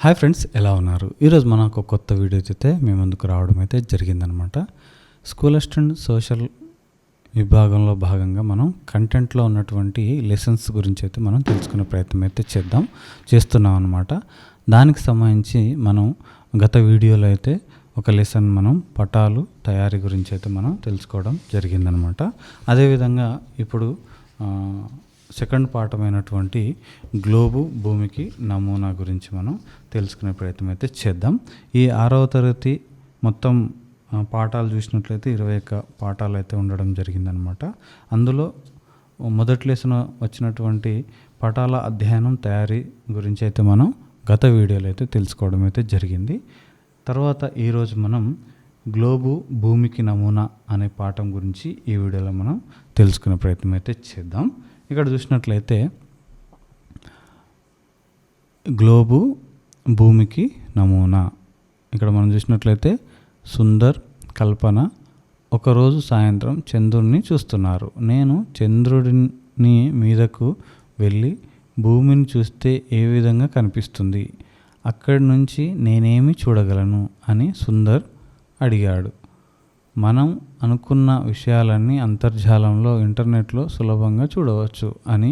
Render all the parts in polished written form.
Hi friends, ఎలా ఉన్నారు? ఈరోజు మనకు ఒక కొత్త వీడియో అయితే మీ ముందుకు రావడం అయితే జరిగిందనమాట. స్కూల్ అసిస్టెంట్ సోషల్ విభాగంలో భాగంగా మనం కంటెంట్లో ఉన్నటువంటి లెసన్స్ గురించి అయితే మనం తెలుసుకునే ప్రయత్నం అయితే చేస్తున్నాం అనమాట. దానికి సంబంధించి మనం గత వీడియోలో అయితే ఒక లెసన్ మనం పటాలు తయారీ గురించి అయితే మనం తెలుసుకోవడం జరిగిందనమాట. అదేవిధంగా ఇప్పుడు సెకండ్ పాఠమైనటువంటి గ్లోబు భూమికి నమూనా గురించి మనం తెలుసుకునే ప్రయత్నం అయితే చేద్దాం. ఈ 6వ తరగతి మొత్తం పాఠాలు చూసినట్లయితే 21 పాఠాలు అయితే ఉండడం జరిగిందనమాట. అందులో మొదటి లెసన్ వచ్చినటువంటి పటాల అధ్యయనం తయారీ గురించి అయితే మనం గత వీడియోలో అయితే తెలుసుకోవడం అయితే జరిగింది. తర్వాత ఈరోజు మనం గ్లోబు భూమికి నమూనా అనే పాఠం గురించి ఈ వీడియోలో మనం తెలుసుకునే ప్రయత్నం అయితే చేద్దాం. ఇక్కడ చూసినట్లయితే గ్లోబు భూమికి నమూనా, ఇక్కడ మనం చూసినట్లయితే సుందర్, కల్పన ఒకరోజు సాయంత్రం చంద్రుడిని చూస్తున్నారు. నేను చంద్రుడిని మీదకు వెళ్ళి భూమిని చూస్తే ఏ విధంగా కనిపిస్తుంది? అక్కడి నుంచి నేనేమి చూడగలను అని సుందర్ అడిగాడు. మనం అనుకున్న విషయాలన్నీ అంతర్జాలంలో ఇంటర్నెట్లో సులభంగా చూడవచ్చు అని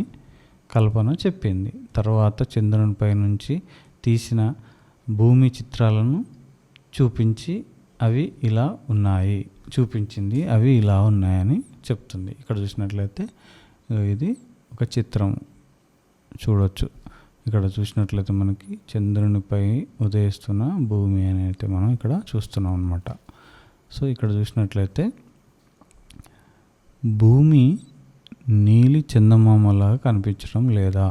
కల్పన చెప్పింది. తర్వాత చంద్రునిపై నుంచి తీసిన భూమి చిత్రాలను చూపించింది. అవి ఇలా ఉన్నాయని చెప్తుంది. ఇక్కడ చూసినట్లయితే ఇది ఒక చిత్రం చూడవచ్చు. ఇక్కడ చూసినట్లయితే మనకి చంద్రునిపై ఉదయిస్తున్న భూమి అని అయితే మనం ఇక్కడ చూస్తున్నాం అన్నమాట. సో ఇక్కడ చూసినట్లయితే భూమి నీలి చందమామలాగా కనిపించడం లేదా?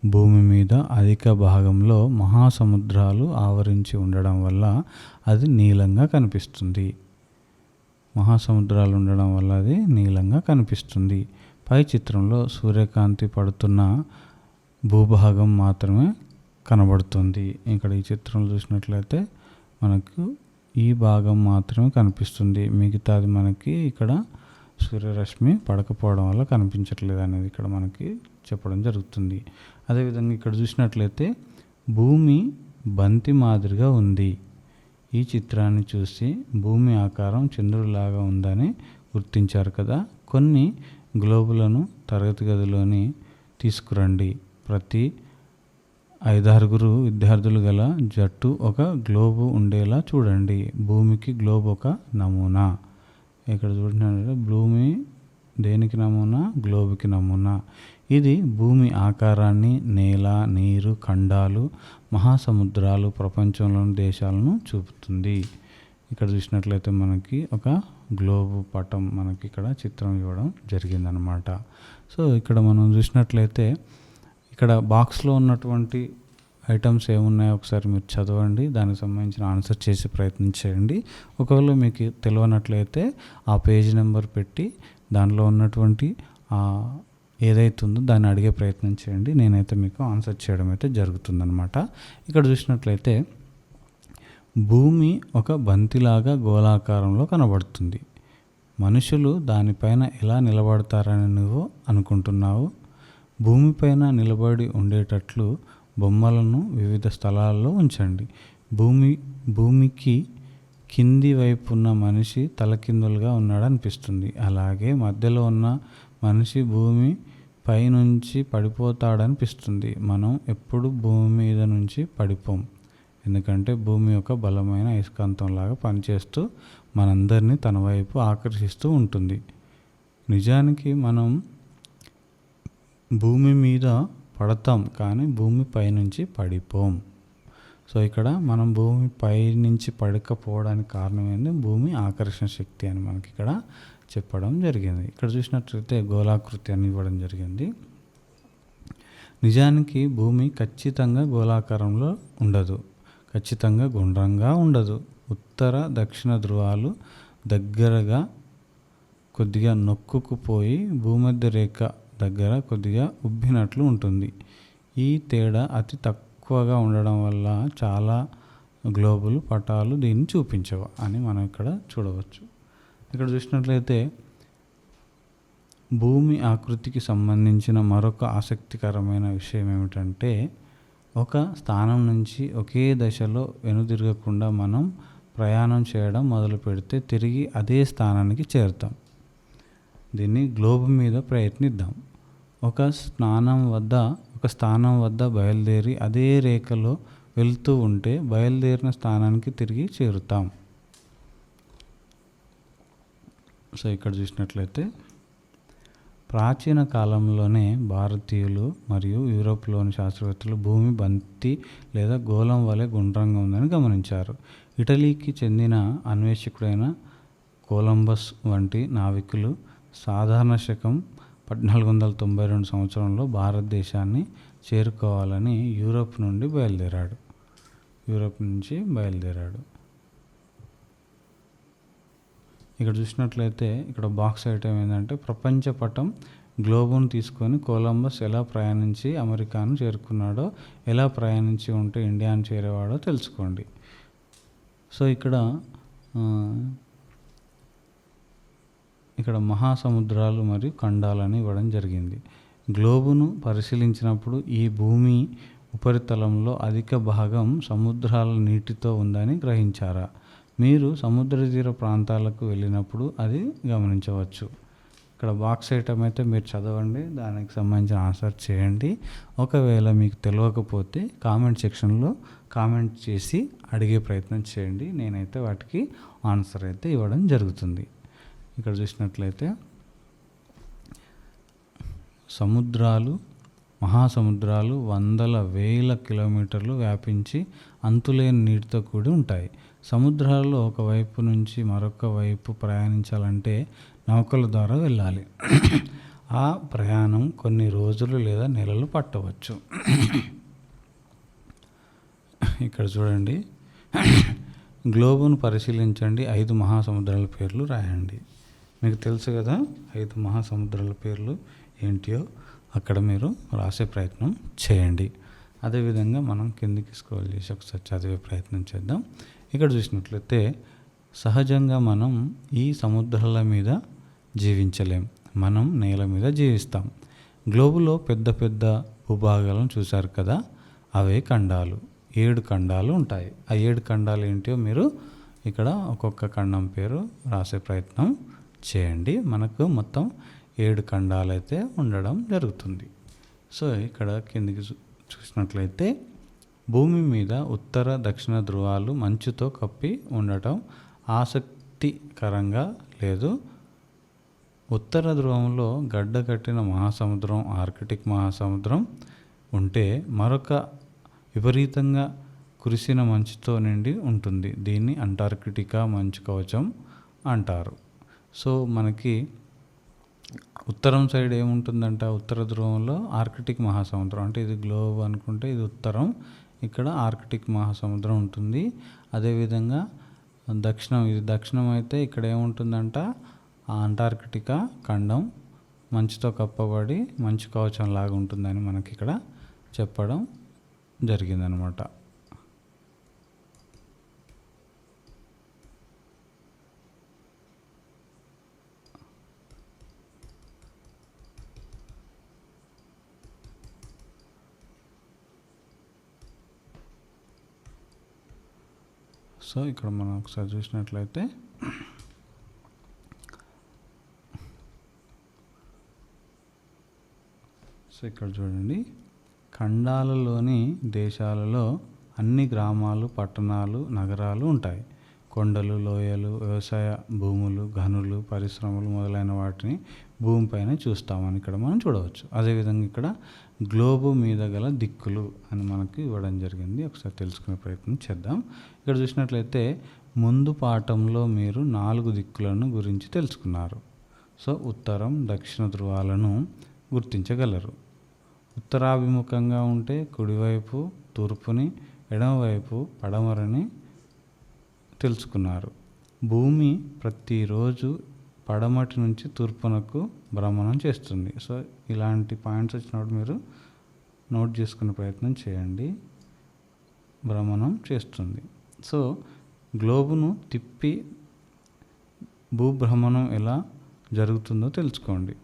భూమి మీద అధిక భాగంలో మహాసముద్రాలు ఆవరించి ఉండడం వల్ల అది నీలంగా కనిపిస్తుంది. పై చిత్రంలో సూర్యకాంతి పడుతున్న భూభాగం మాత్రమే కనబడుతుంది. ఇక్కడ ఈ చిత్రంలో చూసినట్లయితే మనకు ఈ భాగం మాత్రమే కనిపిస్తుంది, మిగతాది మనకి ఇక్కడ సూర్యరశ్మి పడకపోవడం వల్ల కనిపించట్లేదు అనేది ఇక్కడ మనకి చెప్పడం జరుగుతుంది. అదేవిధంగా ఇక్కడ చూసినట్లయితే భూమి బంతి మాదిరిగా ఉంది. ఈ చిత్రాన్ని చూసి భూమి ఆకారం చంద్రుడిలాగా ఉందని గుర్తించారు కదా. కొన్ని గ్లోబులను తరగతి గదిలోని తీసుకురండి. ప్రతి 5-6 విద్యార్థులు గల జట్టు ఒక గ్లోబు ఉండేలా చూడండి. భూమికి గ్లోబ్ ఒక నమూనా. ఇక్కడ చూసినట్లయితే భూమి దేనికి నమూనా? గ్లోబుకి నమూనా. ఇది భూమి ఆకారాన్ని, నేల, నీరు, ఖండాలు, మహాసముద్రాలు, ప్రపంచంలోని దేశాలను చూపుతుంది. ఇక్కడ చూసినట్లయితే మనకి ఒక గ్లోబు పటం మనకి ఇక్కడ చిత్రం ఇవ్వడం జరిగిందనమాట. సో ఇక్కడ మనం చూసినట్లయితే ఇక్కడ బాక్స్లో ఉన్నటువంటి ఐటమ్స్ ఏమున్నాయో ఒకసారి మీరు చదవండి, దానికి సంబంధించిన ఆన్సర్ చేసే ప్రయత్నం చేయండి. ఒకవేళ మీకు తెలియనట్లయితే ఆ పేజ్ నెంబర్ పెట్టి దానిలో ఉన్నటువంటి ఏదైతే ఉందో దాన్ని అడిగే ప్రయత్నం చేయండి. నేనైతే మీకు ఆన్సర్ చేయడం అయితే జరుగుతుందనమాట. ఇక్కడ చూసినట్లయితే భూమి ఒక బంతిలాగా గోళాకారంలో కనబడుతుంది. మనుషులు దానిపైన ఎలా నిలబడతారని నువ్వు అనుకుంటున్నావు? భూమిపైన నిలబడి ఉండేటట్లు బొమ్మలను వివిధ స్థలాల్లో ఉంచండి. భూమికి కింది వైపు ఉన్న మనిషి తలకిందులుగా ఉన్నాడనిపిస్తుంది. అలాగే మధ్యలో ఉన్న మనిషి భూమి పైనుంచి పడిపోతాడనిపిస్తుంది. మనం ఎప్పుడు భూమి మీద నుంచి పడిపోం, ఎందుకంటే భూమి ఒక బలమైన అయస్కాంతంలాగా పనిచేస్తూ మనందరినీ తన వైపు ఆకర్షిస్తూ ఉంటుంది. నిజానికి మనం భూమి మీద పడతాం, కానీ భూమి పైనుంచి పడిపోం. సో ఇక్కడ మనం భూమి పైనుంచి పడకపోవడానికి కారణం ఏంది? భూమి ఆకర్షణ శక్తి అని మనకి ఇక్కడ చెప్పడం జరిగింది. ఇక్కడ చూసినట్లయితే గోళాకృతి అని ఇవ్వడం జరిగింది. నిజానికి భూమి ఖచ్చితంగా గోళాకారంలో ఉండదు, ఖచ్చితంగా గుండ్రంగా ఉండదు. ఉత్తర దక్షిణ ధృవాలు దగ్గరగా కొద్దిగా నొక్కుకుపోయి భూమధ్య రేఖ దగ్గర కొద్దిగా ఉబ్బినట్లు ఉంటుంది. ఈ తేడా అతి తక్కువగా ఉండడం వల్ల చాలా గ్లోబులు పటాలు దీన్ని చూపించవు అని మనం ఇక్కడ చూడవచ్చు. ఇక్కడ చూసినట్లయితే భూమి ఆకృతికి సంబంధించిన మరొక ఆసక్తికరమైన విషయం ఏమిటంటే ఒక స్థానం నుంచి ఒకే దశలో వెనుదిరగకుండా మనం ప్రయాణం చేయడం మొదలు పెడితే తిరిగి అదే స్థానానికి చేరుతాం. దీన్ని గ్లోబ్ మీద ప్రయత్నిద్దాం. ఒక స్థానం వద్ద బయలుదేరి అదే రేఖలో వెళ్తూ ఉంటే బయలుదేరిన స్థానానికి తిరిగి చేరుతాం. సో ఇక్కడ చూసినట్లయితే ప్రాచీన కాలంలోనే భారతీయులు మరియు యూరోప్లోని శాస్త్రవేత్తలు భూమి బంతి లేదా గోళం వలె గుండ్రంగా ఉందని గమనించారు. ఇటలీకి చెందిన అన్వేషకుడైన కొలంబస్ వంటి నావికులు సాధారణ శకం 1492 సంవత్సరంలో భారతదేశాన్ని చేరుకోవాలని యూరోప్ నుంచి బయలుదేరాడు. ఇక్కడ చూసినట్లయితే ఇక్కడ బాక్స్ ఐటమ్ ఏంటంటే ప్రపంచ పటం గ్లోబును తీసుకొని కొలంబస్ ఎలా ప్రయాణించి అమెరికాను చేరుకున్నాడో, ఎలా ప్రయాణించి ఉంటే ఇండియాను చేరేవాడో తెలుసుకోండి. సో ఇక్కడ మహాసముద్రాలు మరియు ఖండాలని ఇవ్వడం జరిగింది. గ్లోబును పరిశీలించినప్పుడు ఈ భూమి ఉపరితలంలో అధిక భాగం సముద్రాల నీటితో ఉందని గ్రహించారా? మీరు సముద్ర తీర ప్రాంతాలకు వెళ్ళినప్పుడు అది గమనించవచ్చు. ఇక్కడ బాక్స్ ఐటమ్ అయితే మీరు చదవండి, దానికి సంబంధించిన ఆన్సర్ చేయండి. ఒకవేళ మీకు తెలియకపోతే కామెంట్ సెక్షన్లో కామెంట్ చేసి అడిగే ప్రయత్నం చేయండి. నేనైతే వాటికి ఆన్సర్ అయితే ఇవ్వడం జరుగుతుంది. ఇక్కడ చూసినట్లయితే మహాసముద్రాలు వందల వేల కిలోమీటర్లు వ్యాపించి అంతులేని నీటితో కూడి ఉంటాయి. సముద్రాల్లో ఒకవైపు నుంచి మరొక వైపు ప్రయాణించాలంటే నౌకల ద్వారా వెళ్ళాలి. ఆ ప్రయాణం కొన్ని రోజులు లేదా నెలలు పట్టవచ్చు. ఇక్కడ చూడండి, గ్లోబును పరిశీలించండి, 5 మహాసముద్రాల పేర్లు రాయండి. మీకు తెలుసు కదా 5 మహాసముద్రాల పేర్లు ఏంటియో, అక్కడ మీరు రాసే ప్రయత్నం చేయండి. అదేవిధంగా మనం కిందికి స్క్రోల్ చేసి ఒకసారి చదివే ప్రయత్నం చేద్దాం. ఇక్కడ చూసినట్లయితే సహజంగా మనం ఈ సముద్రాల మీద జీవించలేం, మనం నేల మీద జీవిస్తాం. గ్లోబులో పెద్ద పెద్ద భూభాగాలను చూశారు కదా, అవే ఖండాలు. 7 ఖండాలు ఉంటాయి. ఆ 7 ఖండాలు ఏంటో మీరు ఇక్కడ ఒక్కొక్క ఖండం పేరు రాసే ప్రయత్నం చేయండి. మనకు మొత్తం 7 ఖండాలు అయితే ఉండడం జరుగుతుంది. సో ఇక్కడ కిందికి చూసినట్లయితే భూమి మీద ఉత్తర దక్షిణ ధృవాలు మంచుతో కప్పి ఉండటం ఆసక్తికరంగా లేదు. ఉత్తర ధ్రువంలో గడ్డ కట్టిన మహాసముద్రం, ఆర్కిటిక్ మహాసముద్రం ఉంటే మరొక విపరీతంగా కురిసిన మంచుతో నిండి ఉంటుంది. దీన్ని అంటార్కిటికా మంచు కవచం అంటారు. సో మనకి ఉత్తరం సైడ్ ఏముంటుందంట, ఉత్తర ధ్రువంలో ఆర్కిటిక్ మహాసముద్రం, అంటే ఇది గ్లోబ్ అనుకుంటే ఇది ఉత్తరం, ఇక్కడ ఆర్కిటిక్ మహాసముద్రం ఉంటుంది. అదేవిధంగా దక్షిణం అయితే ఇక్కడ ఏముంటుందంట, అంటార్కిటికా ఖండం మంచుతో కప్పబడి మంచు కవచం లాగా ఉంటుందని మనకి ఇక్కడ చెప్పడం జరిగిందనమాట. సో ఇక్కడ మనం ఒకసారి చూసినట్లయితే ఇక్కడ చూడండి, ఖండాలలోని దేశాలలో అన్ని గ్రామాలు, పట్టణాలు, నగరాలు ఉంటాయి. కొండలు, లోయలు, వ్యవసాయ భూములు, గనులు, పరిశ్రమలు మొదలైన వాటిని భూమిపైన చూస్తామని ఇక్కడ మనం చూడవచ్చు. అదేవిధంగా ఇక్కడ గ్లోబు మీద గల దిక్కులు అని మనకి ఇవ్వడం జరిగింది. ఒకసారి తెలుసుకునే ప్రయత్నం చేద్దాం. ఇక్కడ చూసినట్లయితే ముందు పాఠంలో మీరు 4 దిక్కులను గురించి తెలుసుకున్నారు. సో ఉత్తరం, దక్షిణ ధృవాలను గుర్తించగలరు. ఉత్తరాభిముఖంగా ఉంటే కుడివైపు తూర్పుని, ఎడమవైపు పడమరని తెలుసుకున్నారు. భూమి ప్రతిరోజు పడమటి నుంచి తూర్పునకు భ్రమణం చేస్తుంది. సో ఇలాంటి పాయింట్స్ వచ్చినప్పుడు మీరు నోట్ చేసుకునే ప్రయత్నం చేయండి. భ్రమణం చేస్తుంది. సో గ్లోబును తిప్పి భూభ్రమణం ఎలా జరుగుతుందో తెలుసుకోండి.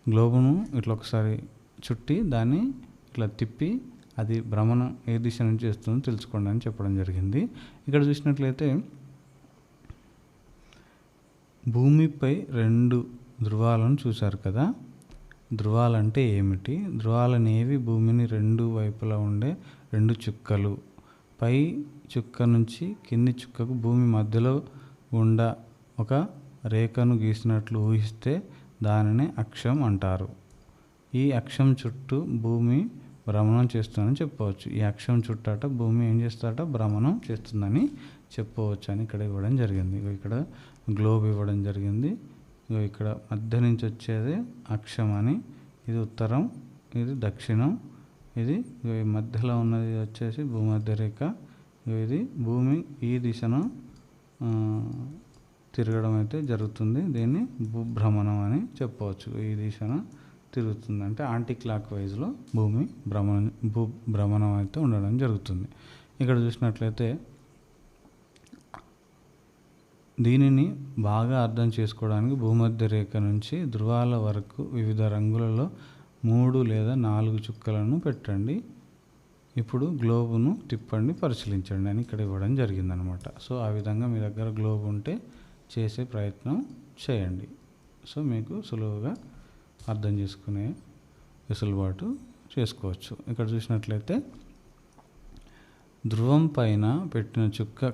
గ్లోబును ఇట్లా ఒకసారి చుట్టి దాన్ని ఇట్లా తిప్పి అది భ్రమణం ఏ దిశ నుంచి చేస్తుందో తెలుసుకోండి అని చెప్పడం జరిగింది. ఇక్కడ చూసినట్లయితే భూమిపై 2 ధృవాలను చూశారు కదా. ధృవాలు అంటే ఏమిటి? ధృవాలు అనేవి భూమిని 2 వైపులా ఉండే 2 చుక్కలు. పై చుక్క నుంచి కింది చుక్కకు భూమి మధ్యలో గుండా ఒక రేఖను గీసినట్లు ఊహిస్తే దానిని అక్షం అంటారు. ఈ అక్షం చుట్టూ భూమి భ్రమణం చేస్తుందని చెప్పవచ్చు. ఈ అక్షం చుట్టట భూమి ఏం చేస్తారట? భ్రమణం చేస్తుందని చెప్పవచ్చు అని ఇక్కడ ఇవ్వడం జరిగింది. ఇక్కడ గ్లోబ్ ఇవ్వడం జరిగింది. ఇక్కడ మధ్య నుంచి వచ్చేది అక్షం అని, ఇది ఉత్తరం, ఇది దక్షిణం, ఇది మధ్యలో ఉన్నది వచ్చేసి భూమధ్య రేఖ. ఇది భూమి ఈ దిశను తిరగడం అయితే జరుగుతుంది. దీన్ని భూభ్రమణం అని చెప్పవచ్చు. ఈ దిశను తిరుగుతుంది అంటే యాంటీ క్లాక్ వైజ్లో భూమి భ్రమణం అయితే ఉండడం జరుగుతుంది. ఇక్కడ చూసినట్లయితే దీనిని బాగా అర్థం చేసుకోవడానికి భూమధ్య రేఖ నుంచి ధృవాల వరకు వివిధ రంగులలో 3 లేదా 4 చుక్కలను పెట్టండి. ఇప్పుడు గ్లోబును తిప్పండి, పరిశీలించండి అని ఇక్కడ ఇవ్వడం జరిగిందనమాట. సో ఆ విధంగా మీ దగ్గర గ్లోబ్ ఉంటే చేసే ప్రయత్నం చేయండి. సో మీకు సులువుగా అర్థం చేసుకునే వెసులుబాటు చేసుకోవచ్చు. ఇక్కడ చూసినట్లయితే ధ్రువం పైన పెట్టిన చుక్క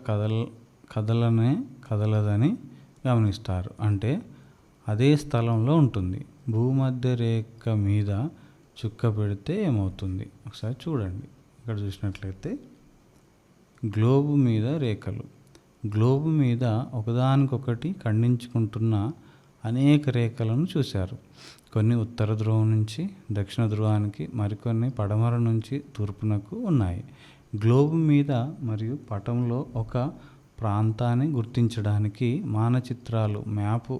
కదలదని గమనిస్తారు. అంటే అదే స్థలంలో ఉంటుంది. భూమధ్య రేఖ మీద చుక్క పెడితే ఏమవుతుంది ఒకసారి చూడండి. ఇక్కడ చూసినట్లయితే గ్లోబు మీద రేఖలు. గ్లోబు మీద ఒకదానికొకటి ఖండించుకుంటున్న అనేక రేఖలను చూశారు. కొన్ని ఉత్తర ధ్రువం నుంచి దక్షిణ ధ్రువానికి, మరికొన్ని పడమర నుంచి తూర్పునకు ఉన్నాయి. గ్లోబు మీద మరియు పటంలో ఒక ప్రాంతాన్ని గుర్తించడానికి మానచిత్రాలు, మ్యాపు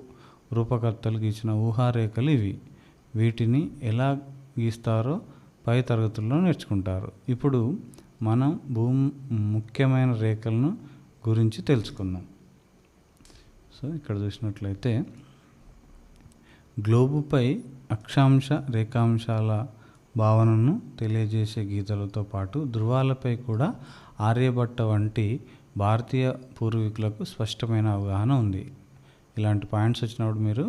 రూపకర్తలు గీసిన ఊహారేఖలు ఇవి. వీటిని ఎలా గీస్తారో పై తరగతుల్లో నేర్చుకుంటారు. ఇప్పుడు మనం ముఖ్యమైన రేఖలను గురించి తెలుసుకుందాం. సో ఇక్కడ చూసినట్లయితే గ్లోబుపై అక్షాంశ రేఖాంశాల భావనను తెలియజేసే గీతలతో పాటు ధృవాలపై కూడా ఆర్యభట్ట వంటి భారతీయ పూర్వీకులకు స్పష్టమైన అవగాహన ఉంది. ఇలాంటి పాయింట్స్ వచ్చినప్పుడు మీరు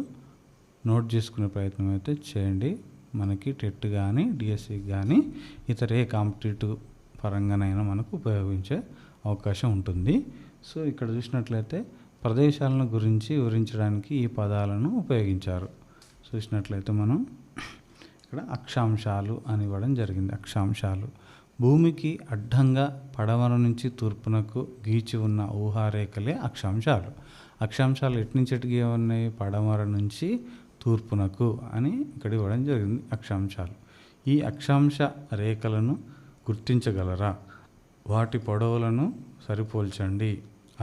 నోట్ చేసుకునే ప్రయత్నం అయితే చేయండి. మనకి టెట్ కానీ డిఎస్సి కానీ ఇతర ఏ కాంపిటేటివ్ పరంగానైనా మనకు ఉపయోగించే అవకాశం ఉంటుంది. సో ఇక్కడ చూసినట్లయితే ప్రదేశాలను గురించి వివరించడానికి ఈ పదాలను ఉపయోగించారు. చూసినట్లయితే మనం ఇక్కడ అక్షాంశాలు అని ఇవ్వడం జరిగింది. అక్షాంశాలు భూమికి అడ్డంగా పడమర నుంచి తూర్పునకు గీచి ఉన్న ఊహారేఖలే అక్షాంశాలు. అక్షాంశాలు ఎటు నుంచి ఎటుగా ఉన్నాయి? పడమర నుంచి తూర్పునకు అని ఇక్కడ ఇవ్వడం జరిగింది అక్షాంశాలు. ఈ అక్షాంశ రేఖలను గుర్తించగలరా? వాటి పొడవులను సరిపోల్చండి.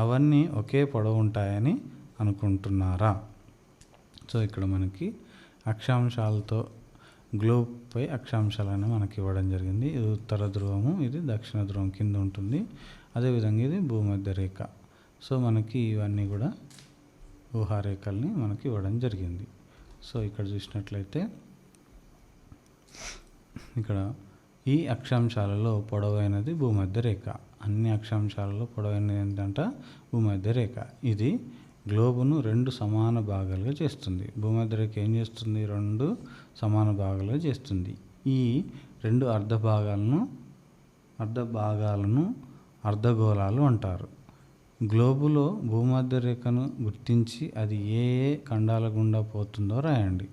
అవన్నీ ఒకే పొడవు ఉంటాయని అనుకుంటున్నారా? సో ఇక్కడ మనకి అక్షాంశాలతో గ్లోబ్పై అక్షాంశాలను మనకి ఇవ్వడం జరిగింది. ఇది ఉత్తర ధ్రువము, ఇది దక్షిణ ధ్రువం కింద ఉంటుంది. అదేవిధంగా ఇది భూమధ్య రేఖ. సో మనకి ఇవన్నీ కూడా ఊహారేఖల్ని మనకి ఇవ్వడం జరిగింది. సో ఇక్కడ చూసినట్లయితే ఇక్కడ ఈ అక్షాంశాలలో పొడవైనది భూమధ్య రేఖ. అన్ని అక్షాంశాలలో పొడవైనది ఏంటంటే భూమధ్య రేఖ. ఇది గ్లోబును 2 సమాన భాగాలుగా చేస్తుంది. భూమధ్య రేఖ ఏం చేస్తుంది? 2 సమాన భాగాలుగా చేస్తుంది. ఈ 2 అర్ధభాగాలను అర్ధగోళాలు అంటారు. గ్లోబులో భూమధ్య రేఖను గుర్తించి అది ఏ ఖండాల గుండా పోతుందో రాయండి.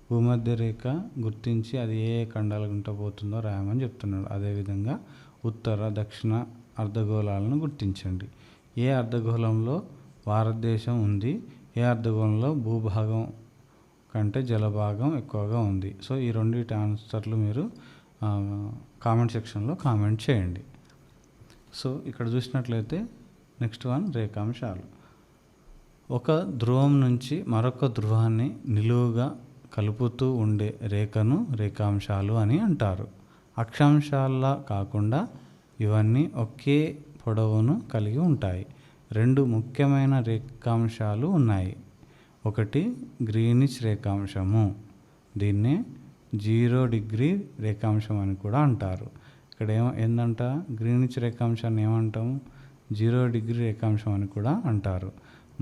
భూమధ్య రేఖ గుర్తించి అది ఏ ఖండాల గుండా పోతుందో రాయమని చెప్తున్నాడు. అదేవిధంగా ఉత్తర దక్షిణ అర్ధగోళాలను గుర్తించండి. ఏ అర్ధగోళంలో భారతదేశం ఉంది, ఏ అర్ధగోళంలో భూభాగం కంటే జలభాగం ఎక్కువగా ఉంది. సో ఈ రెండింటి ఆన్సర్లు మీరు కామెంట్ సెక్షన్లో కామెంట్ చేయండి. సో ఇక్కడ చూసినట్లయితే నెక్స్ట్ వన్ రేఖాంశాలు. ఒక ధ్రువం నుంచి మరొక ధ్రువాన్ని నిలువుగా కలుపుతూ ఉండే రేఖను రేఖాంశాలు అని అంటారు. అక్షాంశాల్లా కాకుండా ఇవన్నీ ఒకే పొడవును కలిగి ఉంటాయి. 2 ముఖ్యమైన రేఖాంశాలు ఉన్నాయి. ఒకటి గ్రీనిచ్ రేఖాంశము, దీన్నే 0 డిగ్రీ రేఖాంశం అని కూడా అంటారు. ఇక్కడ ఏందంట గ్రీనిచ్ రేఖాంశాన్ని ఏమంటాము 0 డిగ్రీ రేఖాంశం అని కూడా అంటారు.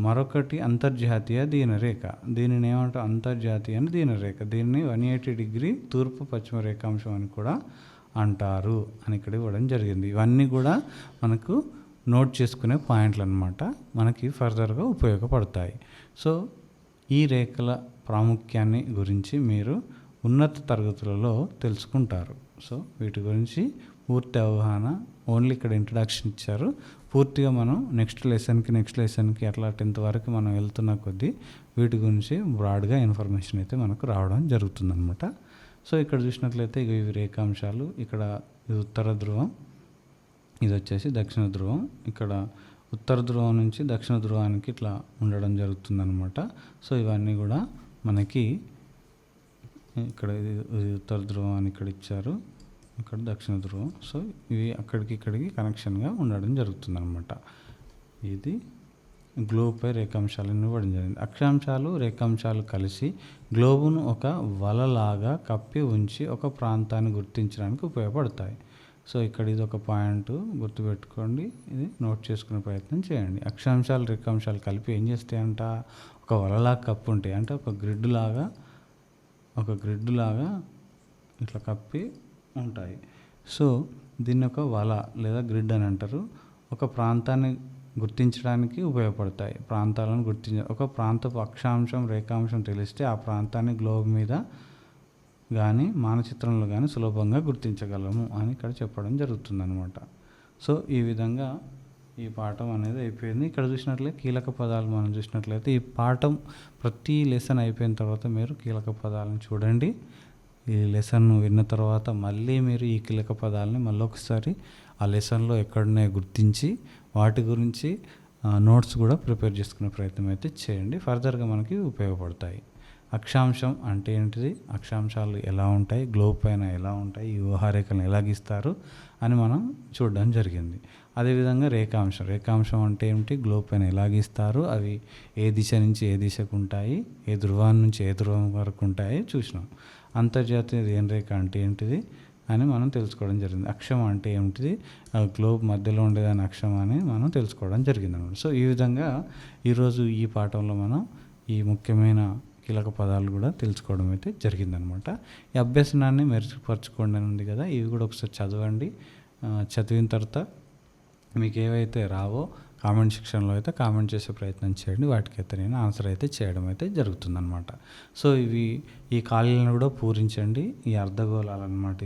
మరొకటి అంతర్జాతీయ దీనరేఖ, దీనిని ఏమంటారు అంతర్జాతీయ దీనరేఖ, దీన్ని 180 డిగ్రీ తూర్పు పశ్చిమ రేఖాంశం అని కూడా అంటారు అని ఇక్కడ ఇవ్వడం జరిగింది. ఇవన్నీ కూడా మనకు నోట్ చేసుకునే పాయింట్లు అన్నమాట, మనకి ఫర్దర్గా ఉపయోగపడతాయి. సో ఈ రేఖల ప్రాముఖ్యాన్ని గురించి మీరు ఉన్నత తరగతులలో తెలుసుకుంటారు. సో వీటి గురించి పూర్తి అవగాహన ఓన్లీ ఇక్కడ ఇంట్రడక్షన్ ఇచ్చారు. పూర్తిగా మనం నెక్స్ట్ లెసన్కి అట్లా 10th వరకు మనం వెళ్తున్న కొద్దీ వీటి గురించి బ్రాడ్గా ఇన్ఫర్మేషన్ అయితే మనకు రావడం జరుగుతుందన్నమాట. సో ఇక్కడ చూసినట్లయితే ఇవి రేఖాంశాలు. ఇక్కడ ఇది ఉత్తర ధ్రువం, ఇది వచ్చేసి దక్షిణ ధ్రువం. ఇక్కడ ఉత్తర ధ్రువం నుంచి దక్షిణ ధ్రువానికి ఇట్లా ఉండడం జరుగుతుందన్నమాట. సో ఇవన్నీ కూడా మనకి ఇక్కడ ఇది ఉత్తర ధ్రువం అని ఇక్కడ ఇచ్చారు, ఇక్కడ దక్షిణ ధ్రువం. సో ఇవి ఇక్కడికి కనెక్షన్గా ఉండడం జరుగుతుందన్నమాట. ఇది గ్లోబ్పై రేఖాంశాలను ఇవ్వడం జరిగింది. అక్షాంశాలు రేఖాంశాలు కలిసి గ్లోబును ఒక వలలాగా కప్పి ఉంచి ఒక ప్రాంతాన్ని గుర్తించడానికి ఉపయోగపడతాయి. సో ఇక్కడ ఇది ఒక పాయింట్ గుర్తుపెట్టుకోండి, ఇది నోట్ చేసుకునే ప్రయత్నం చేయండి. అక్షాంశాలు రేఖాంశాలు కలిపి ఏం చేస్తాయంట, ఒక వలలాగా కప్పి ఉంటాయి, అంటే ఒక గ్రిడ్ లాగా ఇట్లా కప్పి ఉంటాయి. సో దీన్ని ఒక వల లేదా గ్రిడ్ అని అంటారు. ఒక ప్రాంతాన్ని గుర్తించడానికి ఉపయోగపడతాయి. ప్రాంతాలను ఒక ప్రాంతపు అక్షాంశం రేఖాంశం తెలిస్తే ఆ ప్రాంతాన్ని గ్లోబ్ మీద కానీ మానచిత్రంలో కానీ సులభంగా గుర్తించగలము అని ఇక్కడ చెప్పడం జరుగుతుందన్నమాట. సో ఈ విధంగా ఈ పాఠం అనేది అయిపోయింది. ఇక్కడ చూసినట్లయితే కీలక పదాలు మనం చూసినట్లయితే ఈ పాఠం ప్రతి లెసన్ అయిపోయిన తర్వాత మీరు కీలక పదాలను చూడండి. ఈ లెసన్ విన్న తర్వాత మళ్ళీ మీరు ఈ కీలక పదాలని మళ్ళీ ఒకసారి ఆ లెసన్లో ఎక్కడున్నాయో గుర్తించి వాటి గురించి నోట్స్ కూడా ప్రిపేర్ చేసుకునే ప్రయత్నం అయితే చేయండి. ఫర్దర్గా మనకి ఉపయోగపడతాయి. అక్షాంశం అంటే ఏంటిది, అక్షాంశాలు ఎలా ఉంటాయి, గ్లోబ్ పైన ఎలా ఉంటాయి, ఈ ఊహారేఖలను ఎలా గీస్తారు అని మనం చూడడం జరిగింది. అదేవిధంగా రేఖాంశం అంటే ఏమిటి, గ్లోబ్ పైన ఎలా గీస్తారు, అవి ఏ దిశ నుంచి ఏ దిశకు ఉంటాయి, ఏ ధ్రువాన్ని నుంచి ఏ ధ్రువం వరకు ఉంటాయి చూసినాం. అంతర్జాతీయ దీనరేఖ అంటే ఏంటిది అని మనం తెలుసుకోవడం జరిగింది. అక్షం అంటే ఏమిటిది, గ్లోబ్ మధ్యలో ఉండేదాని అక్షం అని మనం తెలుసుకోవడం జరిగింది అన్నమాట. సో ఈ విధంగా ఈరోజు ఈ పాఠంలో మనం ఈ ముఖ్యమైన కీలక పదాలు కూడా తెలుసుకోవడం అయితే జరిగిందనమాట. ఈ అభ్యసనాన్ని మెరుగుపరచుకోండి అని ఉంది కదా, ఇవి కూడా ఒకసారి చదవండి. చదివిన తర్వాత మీకు ఏవైతే రావో కామెంట్ సెక్షన్లో అయితే కామెంట్ చేసే ప్రయత్నం చేయండి. వాటికైతే నేను ఆన్సర్ అయితే చేయడం అయితే జరుగుతుందన్నమాట. సో ఈ ఖాళీలను కూడా పూరించండి. ఈ అర్ధగోళాలు అన్నమాట,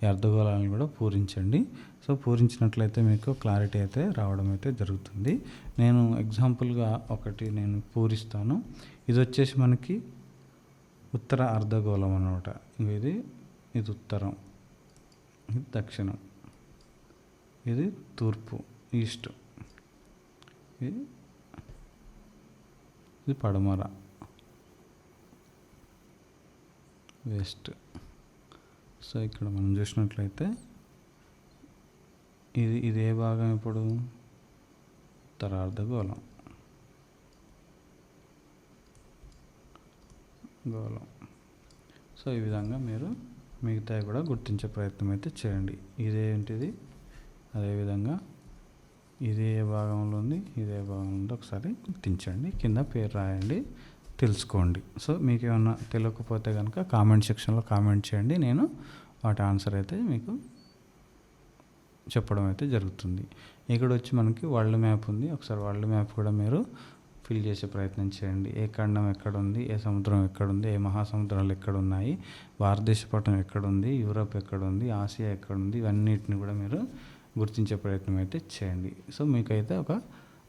ఈ అర్ధగోళాలను కూడా పూరించండి. సో పూరించినట్లయితే మీకు క్లారిటీ అయితే రావడం అయితే జరుగుతుంది. నేను ఎగ్జాంపుల్గా ఒకటి నేను పూరిస్తాను. ఇది వచ్చేసి మనకి ఉత్తర అర్ధగోళం అన్నమాట. ఇది ఉత్తరం, ఇది దక్షిణం, ఇది తూర్పు ఈస్ట్, ఇది పడమర వెస్ట్. సో ఇక్కడ మనం చూసినట్లయితే ఇది ఏ భాగం, ఇప్పుడు ఉత్తరార్ధగోళం గోళం. సో ఈ విధంగా మీరు మిగతావి కూడా గుర్తించే ప్రయత్నం అయితే చేయండి. ఇదేంటిది, అదేవిధంగా ఇది ఏ భాగంలో ఉంది, ఇదే భాగంలో ఉంది, ఒకసారి గుర్తించండి. కింద పేరు రాయండి, తెలుసుకోండి. సో మీకు ఏమన్నా తెలియకపోతే కనుక కామెంట్ సెక్షన్లో కామెంట్ చేయండి. నేను వాటి ఆన్సర్ అయితే మీకు చెప్పడం అయితే జరుగుతుంది. ఇక్కడ వచ్చి మనకి వరల్డ్ మ్యాప్ ఉంది. ఒకసారి వరల్డ్ మ్యాప్ కూడా మీరు ఫిల్ చేసే ప్రయత్నం చేయండి. ఏ ఖండం ఎక్కడ ఉంది, ఏ సముద్రం ఎక్కడ ఉంది, ఏ మహాసముద్రాలు ఎక్కడ ఉన్నాయి, భారతదేశ పట్టణం ఎక్కడ ఉంది, యూరోప్ ఎక్కడ ఉంది, ఆసియా ఎక్కడ ఉంది, ఇవన్నిటిని కూడా మీరు గుర్తించే ప్రయత్నం అయితే చేయండి. సో మీకైతే ఒక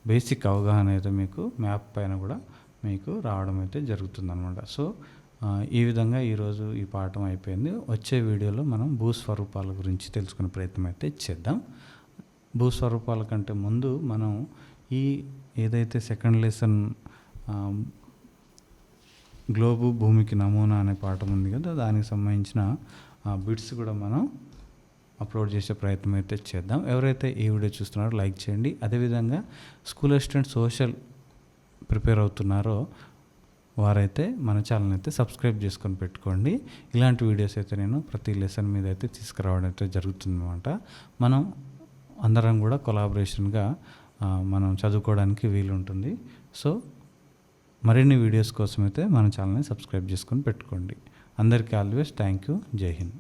బేసిక్ అవగాహన అయితే మీకు మ్యాప్ పైన కూడా మీకు రావడం అయితే జరుగుతుందన్నమాట. సో ఈ విధంగా ఈరోజు ఈ పాఠం అయిపోయింది. వచ్చే వీడియోలో మనం భూస్వరూపాల గురించి తెలుసుకునే ప్రయత్నం అయితే చేద్దాం. భూస్వరూపాల కంటే ముందు మనం ఏదైతే సెకండ్ లెసన్ గ్లోబు భూమికి నమూనా అనే పాఠం ఉంది కదా, దానికి సంబంధించిన బిట్స్ కూడా మనం అప్లోడ్ చేసే ప్రయత్నం అయితే చేద్దాం. ఎవరైతే ఈ వీడియో చూస్తున్నారో లైక్ చేయండి. అదేవిధంగా స్కూల్ అసిస్టెంట్ సోషల్ ప్రిపేర్ అవుతున్నారో వారైతే మన ఛానల్ అయితే సబ్స్క్రైబ్ చేసుకొని పెట్టుకోండి. ఇలాంటి వీడియోస్ అయితే నేను ప్రతి లెసన్ మీద అయితే తీసుకురావడం అయితే జరుగుతుందన్నమాట. మనం అందరం కూడా కొలాబరేషన్గా మనం చదువుకోవడానికి వీలుంటుంది. సో మరిన్ని వీడియోస్ కోసం అయితే మన ఛానల్ని సబ్స్క్రైబ్ చేసుకొని పెట్టుకోండి. అందరికీ ఆల్వేస్ థ్యాంక్ యూ. జై హింద్.